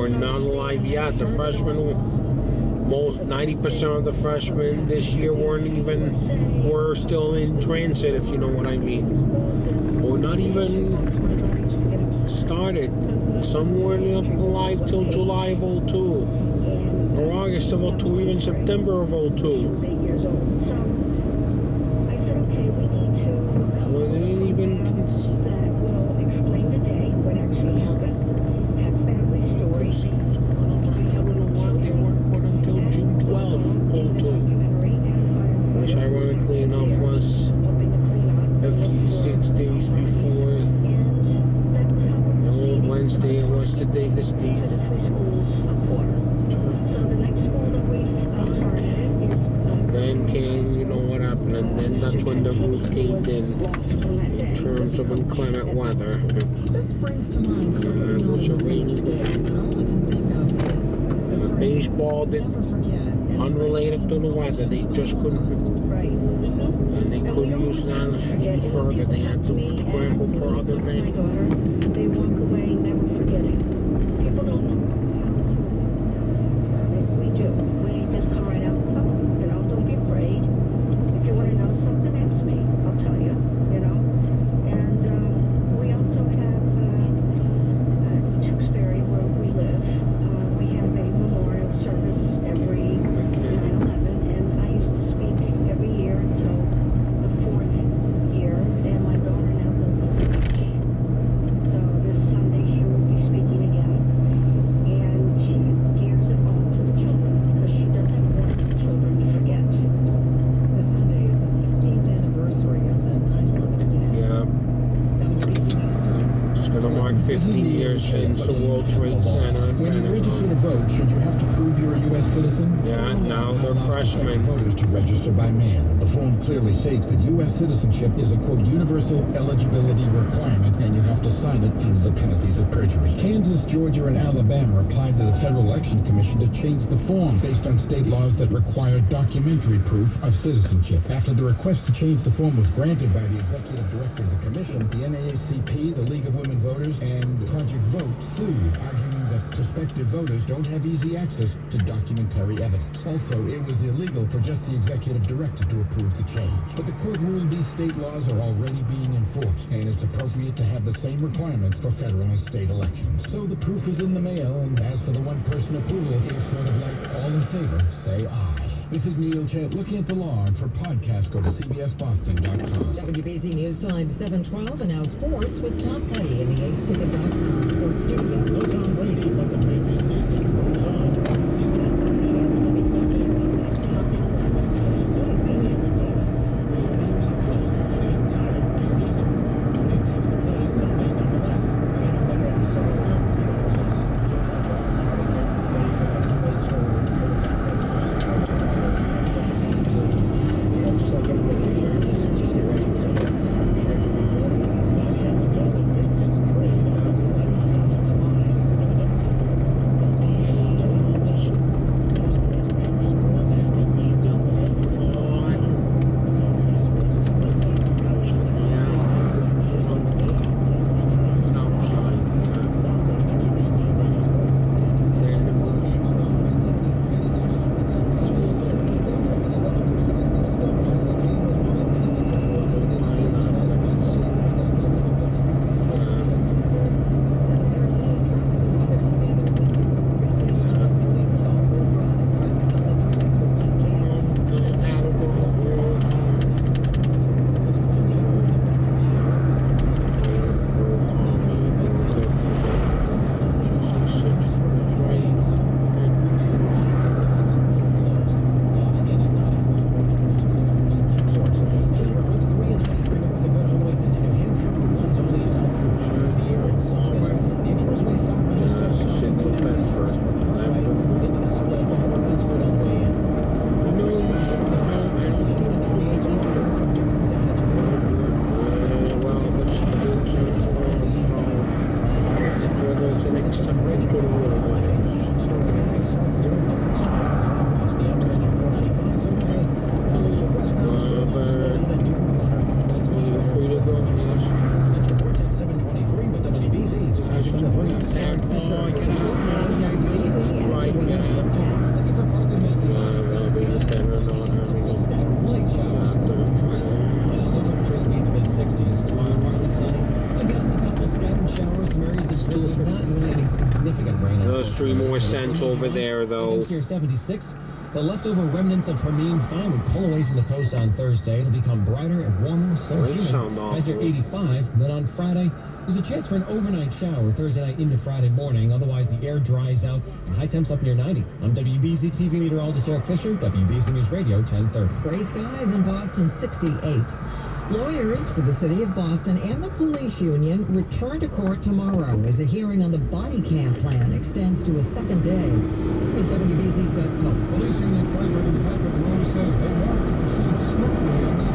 were not alive yet. The freshmen, most 90% of the freshmen this year were still in transit, if you know what I mean. Or not even started. Some weren't alive till July of 02, or August of 02, even September of 02. Well, they didn't even conceived. You conceived. I don't know what. They weren't put until June 12th, 02. Which ironically enough was a few 6 days before the old Wednesday. It was today, the Steve. And then came, you know what happened, and then that's when the roof caved in terms of inclement weather. It was a rainy week. Baseball unrelated to the weather, they just couldn't. And they couldn't use the islands any further. They had to scramble for other venues. They walk away never forgetting. People don't know. We do. We just come right out and tell them. Don't be afraid. If you want to know something, ask me. I'll tell you. And we also have Tewksbury, where we live. We have a memorial service every 9/11, and I used to speak every year until the 4th year, and my daughter now does the speech. So this Sunday she will be speaking again, and she gears it all to the children because she doesn't want the children to forget. This Sunday is the 15th anniversary of the 9/11 attack. Yeah. It's going to mark 15 years since the World Trade Center and When you register to Pentagon. vote, should you have to prove you're a U.S. citizen? Yeah, now they're freshmen. Voters to register by mail. The form clearly states that U.S. citizenship is a, quote, universal eligibility requirement, and you have to sign it under the penalties of perjury. Kansas, Georgia, and Alabama applied to the Federal Election Commission to change the form based on state laws that require documentary proof of citizenship. After the request to change the form was granted by the executive director of the commission, the NAACP, the League of Women Voters, and Project Vote sued, arguing that prospective voters don't have easy access to documentary evidence. Also, it was illegal for just the executive director to approve the change. But the court ruled these state laws are already being enforced, and it's appropriate to have the same requirements for federal and state elections. So the proof is in the mail, and as for the one-person approval, it's sort of like all in favor, say aye. This is Neil Chet looking at the law, and for podcast, go to cbsboston.com. WBZ News Time 7:12, and now sports with Tom Petty in the ACETicket.com sports studio. No Tom Brady, but the chemistry more sense over there, though. Here 76. The leftover remnants of Hermine fine would pull away from the coast on Thursday. It'll become brighter and warmer, so Rain humid. sound Measure awful. 85. Then on Friday, there's a chance for an overnight shower Thursday night into Friday morning. Otherwise, the air dries out. And high temps up near 90. I'm WBZ TV meteorologist Eric Fisher, WBZ News Radio 1030. Gray skies in Boston, 68. Lawyers for the city of Boston and the police union return to court tomorrow as a hearing on the body cam plan extends to a second day. With WBZ's Beth Tulp. Police union president Patrick Rose says they want to proceed smoothly on the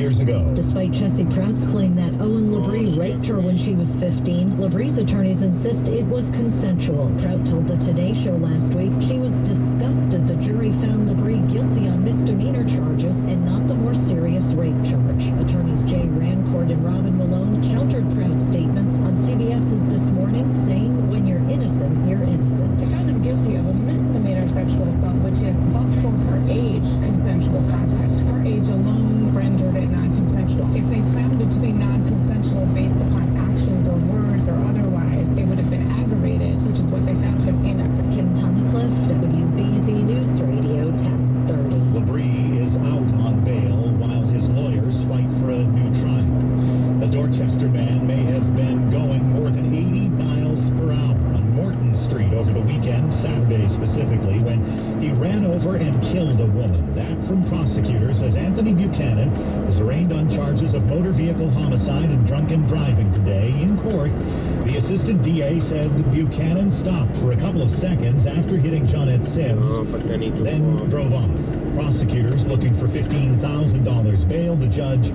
Despite Chessie Pratt's claim that Owen LeBrie raped her when she was 15, LeBrie's attorneys insist it was consensual. Pratt told the Today Show last week she was disgusted the jury found LeBrie guilty on misdemeanor charges and not the more serious rape charge. Attorneys Jay Rancourt and Robin Malone countered Pratt's statements on CBS's This Morning, saying, when you're innocent, you're innocent. She found him guilty of a misdemeanor sexual assault, which is but for her age consensual contact. Her age alone rendered it non-consensual. motor vehicle homicide and drunken driving today in court. The assistant DA said Buchanan stopped for a couple of seconds after hitting Johnette Sims, but then he took then off. drove off. Prosecutors looking for $15,000 bail. The judge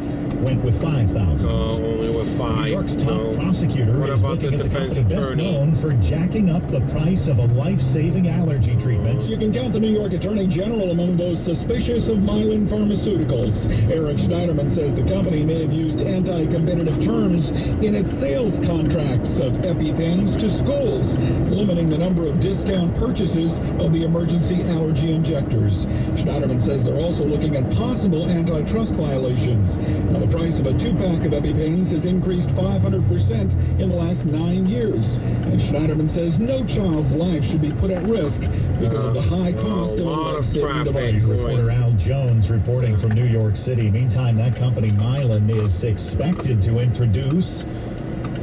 went with $5,000. Only with New 5. York's top No. prosecutor What is about the looking at defense company best attorney? known for jacking up the price of a life-saving allergy treatment. You can count the New York Attorney General among those suspicious of Mylan Pharmaceuticals. Eric Schneiderman says the company may have used anti-competitive terms in its sales contracts of EpiPens to schools, limiting the number of discount purchases of the emergency allergy injectors. Schneiderman says they're also looking at possible antitrust violations. Now, the price of a 2-pack of EpiPens has increased 500% in the last 9 years. And Schneiderman says no child's life should be put at risk because of the high cost a lot of life-saving traffic. device. Reporter Al Jones reporting from New York City. Meantime, that company Mylan is expected to introduce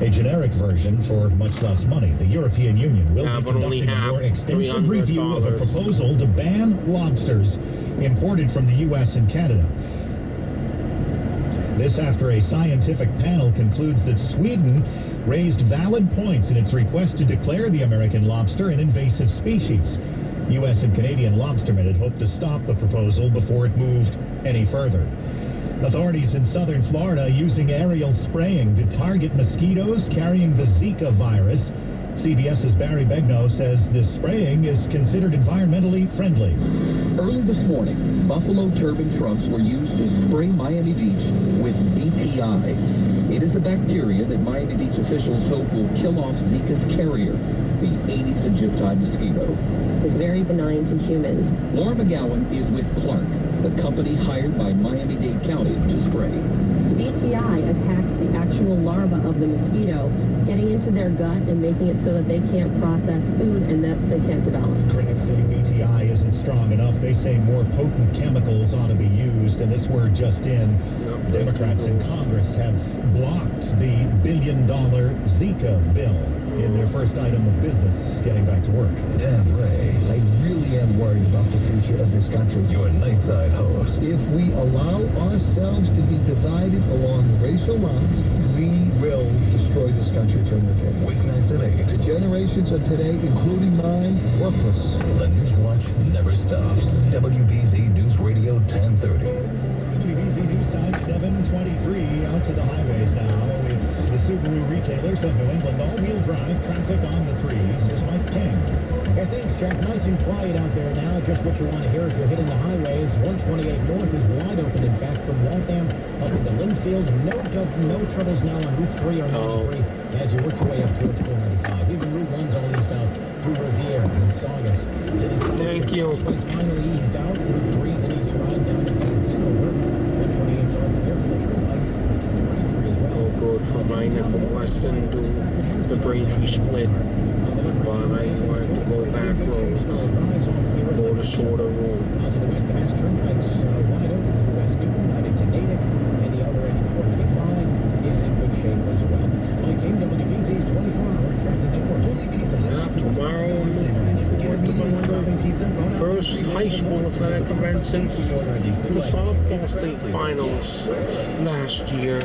a generic version for much less money. The European Union will be but only conducting a half, more extensive review of a $300. proposal to ban lobsters imported from the U.S. and Canada. This after a scientific panel concludes that Sweden raised valid points in its request to declare the American lobster an invasive species. U.S. and Canadian lobstermen had hoped to stop the proposal before it moved any further. Authorities in southern Florida using aerial spraying to target mosquitoes carrying the Zika virus. CBS's Barry Begnaud says this spraying is considered environmentally friendly. Early this morning, Buffalo turbine trucks were used to spray Miami Beach with BTI. It is a bacteria that Miami Beach officials hope will kill off Zika's carrier, the Aedes aegypti mosquito. It's very benign to humans. Laura McGowan is with Clark, the company hired by Miami-Dade County to spray. BTI attacks the actual larva of the mosquito, getting into their gut and making it so that they can't process food and that they can't develop. Critics say BTI isn't strong enough. They say more potent chemicals ought to be used, and this word just in. Democrats in Congress have blocked the billion-dollar Zika bill in their first item of business, getting back to work. Dan Ray, I really am worried about the future of this country. Your nightside host. If we allow ourselves to be divided along racial lines, we will destroy this country from within. Weeknights at 8. The generations of today, including mine, worthless. The News Watch never stops. WBZ News Radio 1030. WBZ News Time 723 out to the highways now. It's the Subaru retailers of New England all-wheel drive traffic on the 3s. Here's Mike King. Yeah, thanks, Jeff. Nice and quiet out there now. Just what you want to hear if you're hitting the highways. 128 north is wide open, in fact, from Waltham up into Linfield. No troubles now on Route 3 or 93 as you work your way up towards 495. Even Route 1's all east out through Revere and Saugus. Thank you. Finally eased out. Route 3 is an easy ride down to Hanover. 128 north of Airport Light. 93 as well. Oh, good for mine from Weston to the Braintree split. But I wanted to go back roads, go the shorter road. Yeah, tomorrow I'm looking forward to my first high school athletic event since the softball state finals last year.